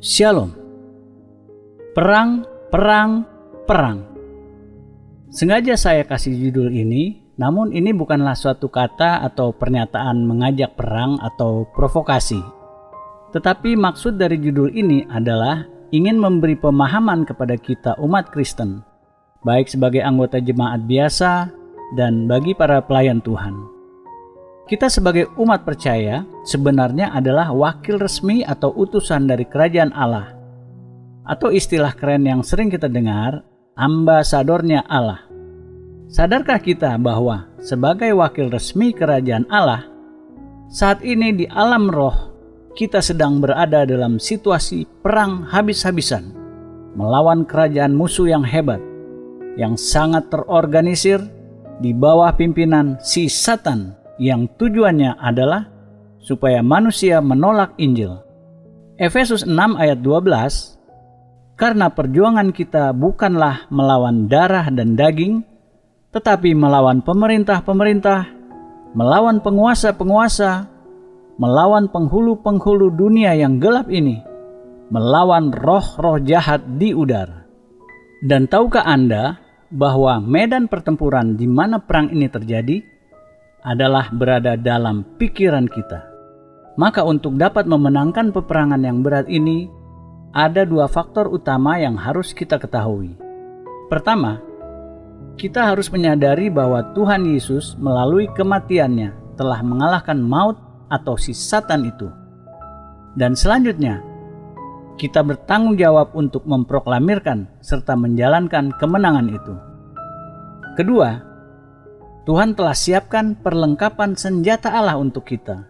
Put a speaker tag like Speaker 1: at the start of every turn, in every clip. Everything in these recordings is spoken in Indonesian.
Speaker 1: Shalom. Perang, perang, perang. Sengaja saya kasih judul ini, namun ini bukanlah suatu kata atau pernyataan mengajak perang atau provokasi. Tetapi maksud dari judul ini adalah ingin memberi pemahaman kepada kita umat Kristen, baik sebagai anggota jemaat biasa dan bagi para pelayan Tuhan. Kita sebagai umat percaya sebenarnya adalah wakil resmi atau utusan dari kerajaan Allah. Atau istilah keren yang sering kita dengar, ambasadornya Allah. Sadarkah kita bahwa sebagai wakil resmi kerajaan Allah, saat ini di alam roh kita sedang berada dalam situasi perang habis-habisan melawan kerajaan musuh yang hebat, yang sangat terorganisir di bawah pimpinan si Satan, yang tujuannya adalah supaya manusia menolak Injil. Efesus 6 ayat 12, karena perjuangan kita bukanlah melawan darah dan daging, tetapi melawan pemerintah-pemerintah, melawan penguasa-penguasa, melawan penghulu-penghulu dunia yang gelap ini, melawan roh-roh jahat di udara. Dan tahukah Anda bahwa medan pertempuran di mana perang ini terjadi adalah berada dalam pikiran kita. Maka untuk dapat memenangkan peperangan yang berat ini, ada dua faktor utama yang harus kita ketahui. Pertama, kita harus menyadari bahwa Tuhan Yesus melalui kematiannya telah mengalahkan maut atau si Satan itu. Dan selanjutnya, kita bertanggung jawab untuk memproklamirkan serta menjalankan kemenangan itu. Kedua, Tuhan telah siapkan perlengkapan senjata Allah untuk kita.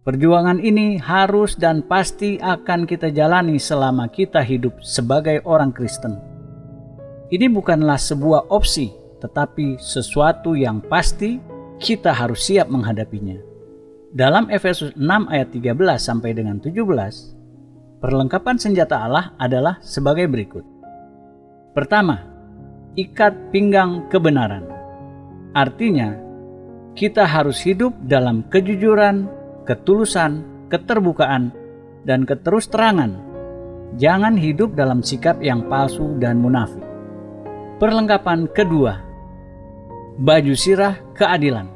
Speaker 1: Perjuangan ini harus dan pasti akan kita jalani selama kita hidup sebagai orang Kristen. Ini bukanlah sebuah opsi, tetapi sesuatu yang pasti kita harus siap menghadapinya. Dalam Efesus 6 ayat 13 sampai dengan 17, perlengkapan senjata Allah adalah sebagai berikut. Pertama, ikat pinggang kebenaran. Artinya, kita harus hidup dalam kejujuran, ketulusan, keterbukaan, dan keterus-terangan. Jangan hidup dalam sikap yang palsu dan munafik. Perlengkapan kedua, baju sirah keadilan.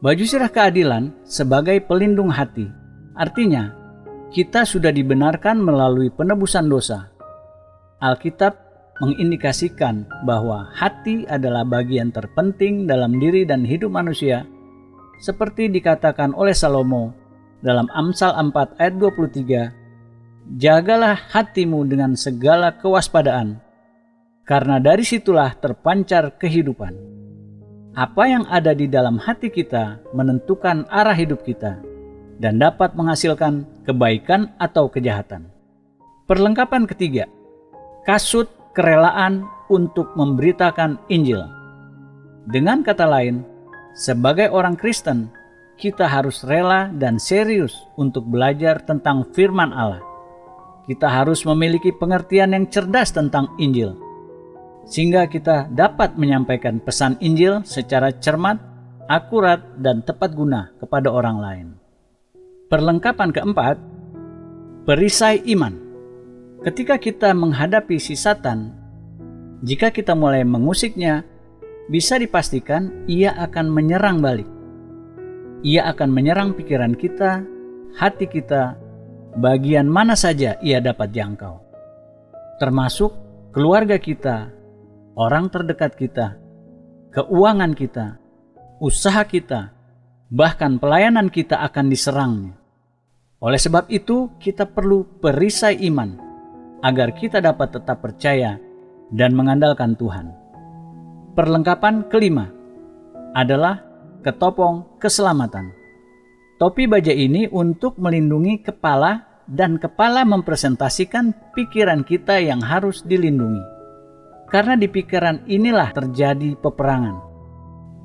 Speaker 1: Baju sirah keadilan sebagai pelindung hati. Artinya, kita sudah dibenarkan melalui penebusan dosa. Alkitab mengindikasikan bahwa hati adalah bagian terpenting dalam diri dan hidup manusia, seperti dikatakan oleh Salomo dalam Amsal 4 ayat 23, jagalah hatimu dengan segala kewaspadaan, karena dari situlah terpancar kehidupan. Apa yang ada di dalam hati kita menentukan arah hidup kita dan dapat menghasilkan kebaikan atau kejahatan. Perlengkapan ketiga, kasut kerelaan untuk memberitakan Injil. Dengan kata lain, sebagai orang Kristen, kita harus rela dan serius untuk belajar tentang firman Allah. Kita harus memiliki pengertian yang cerdas tentang Injil, sehingga kita dapat menyampaikan pesan Injil secara cermat, akurat, dan tepat guna kepada orang lain. Perlengkapan keempat, perisai iman. Ketika kita menghadapi si Satan, jika kita mulai mengusiknya, bisa dipastikan ia akan menyerang balik. Ia akan menyerang pikiran kita, hati kita, bagian mana saja ia dapat jangkau. Termasuk keluarga kita, orang terdekat kita, keuangan kita, usaha kita, bahkan pelayanan kita akan diserangnya. Oleh sebab itu, kita perlu perisai iman, agar kita dapat tetap percaya dan mengandalkan Tuhan. Perlengkapan kelima adalah ketopong keselamatan. Topi baja ini untuk melindungi kepala, dan kepala mempresentasikan pikiran kita yang harus dilindungi. Karena di pikiran inilah terjadi peperangan.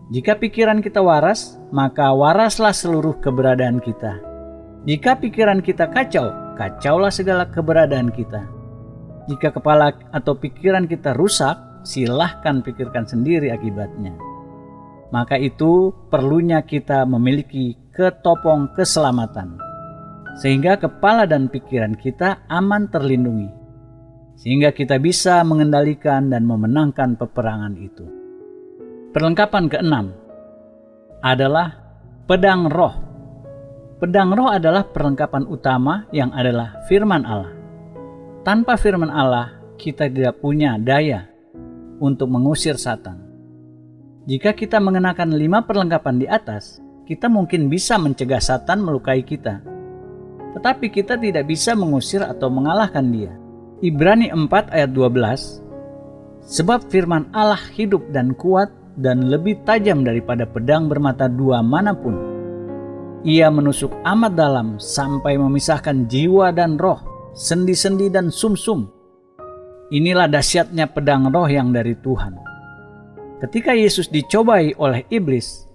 Speaker 1: Jika pikiran kita waras, maka waraslah seluruh keberadaan kita. Jika pikiran kita kacau, kacaulah segala keberadaan kita. Jika kepala atau pikiran kita rusak, silahkan pikirkan sendiri akibatnya. Maka itu perlunya kita memiliki ketopong keselamatan. sehingga kepala dan pikiran kita aman terlindungi, sehingga kita bisa mengendalikan dan memenangkan peperangan itu. Perlengkapan keenam adalah pedang roh. Pedang roh adalah perlengkapan utama yang adalah firman Allah. Tanpa firman Allah, kita tidak punya daya untuk mengusir Satan. Jika kita mengenakan 5 perlengkapan di atas, kita mungkin bisa mencegah Satan melukai kita. Tetapi kita tidak bisa mengusir atau mengalahkan dia. Ibrani 4 ayat 12, sebab firman Allah hidup dan kuat dan lebih tajam daripada pedang bermata dua manapun. Ia menusuk amat dalam sampai memisahkan jiwa dan roh, sendi-sendi dan sumsum. Inilah dahsyatnya pedang roh yang dari Tuhan. Ketika Yesus dicobai oleh iblis,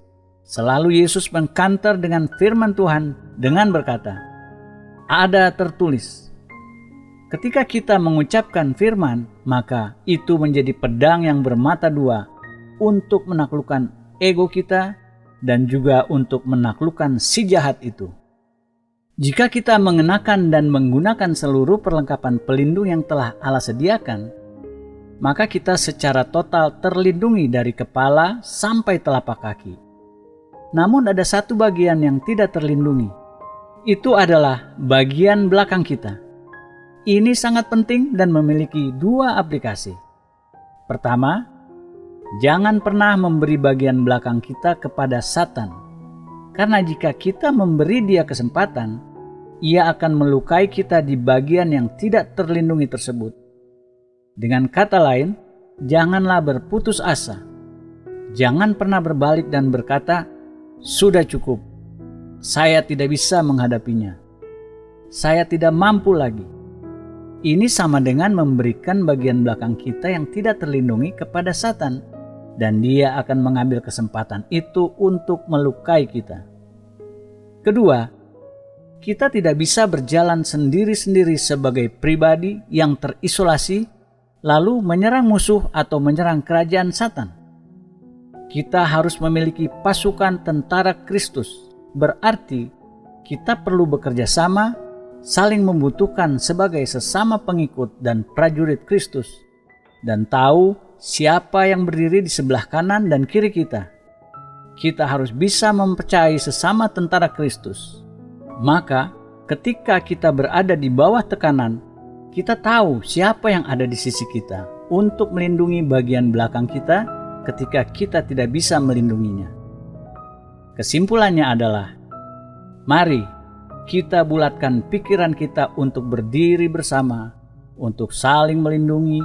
Speaker 1: selalu Yesus mengkantar dengan firman Tuhan dengan berkata, "Ada tertulis." Ketika kita mengucapkan firman, maka itu menjadi pedang yang bermata dua untuk menaklukkan ego kita dan juga untuk menaklukkan si jahat itu. Jika kita mengenakan dan menggunakan seluruh perlengkapan pelindung yang telah Allah sediakan, maka kita secara total terlindungi dari kepala sampai telapak kaki. Namun ada satu bagian yang tidak terlindungi. Itu adalah bagian belakang kita. Ini sangat penting dan memiliki 2 aplikasi. Pertama, jangan pernah memberi bagian belakang kita kepada Satan. Karena jika kita memberi dia kesempatan, ia akan melukai kita di bagian yang tidak terlindungi tersebut. Dengan kata lain, janganlah berputus asa. Jangan pernah berbalik dan berkata, "Sudah cukup, saya tidak bisa menghadapinya. Saya tidak mampu lagi." Ini sama dengan memberikan bagian belakang kita yang tidak terlindungi kepada Satan, dan dia akan mengambil kesempatan itu untuk melukai kita. Kedua, kita tidak bisa berjalan sendiri-sendiri sebagai pribadi yang terisolasi, lalu menyerang musuh atau menyerang kerajaan Satan. Kita harus memiliki pasukan tentara Kristus. Berarti kita perlu bekerja sama, saling membutuhkan sebagai sesama pengikut dan prajurit Kristus, dan tahu siapa yang berdiri di sebelah kanan dan kiri kita. Kita harus bisa mempercayai sesama tentara Kristus. Maka ketika kita berada di bawah tekanan, kita tahu siapa yang ada di sisi kita untuk melindungi bagian belakang kita ketika kita tidak bisa melindunginya. Kesimpulannya adalah, mari kita bulatkan pikiran kita untuk berdiri bersama, untuk saling melindungi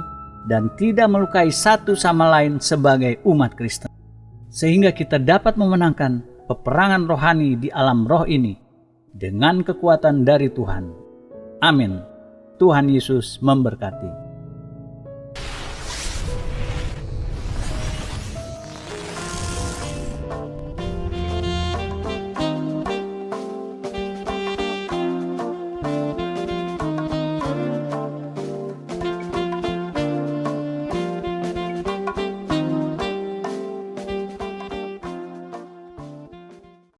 Speaker 1: dan tidak melukai satu sama lain sebagai umat Kristen, sehingga kita dapat memenangkan peperangan rohani di alam roh ini dengan kekuatan dari Tuhan. Amin. Tuhan Yesus memberkati.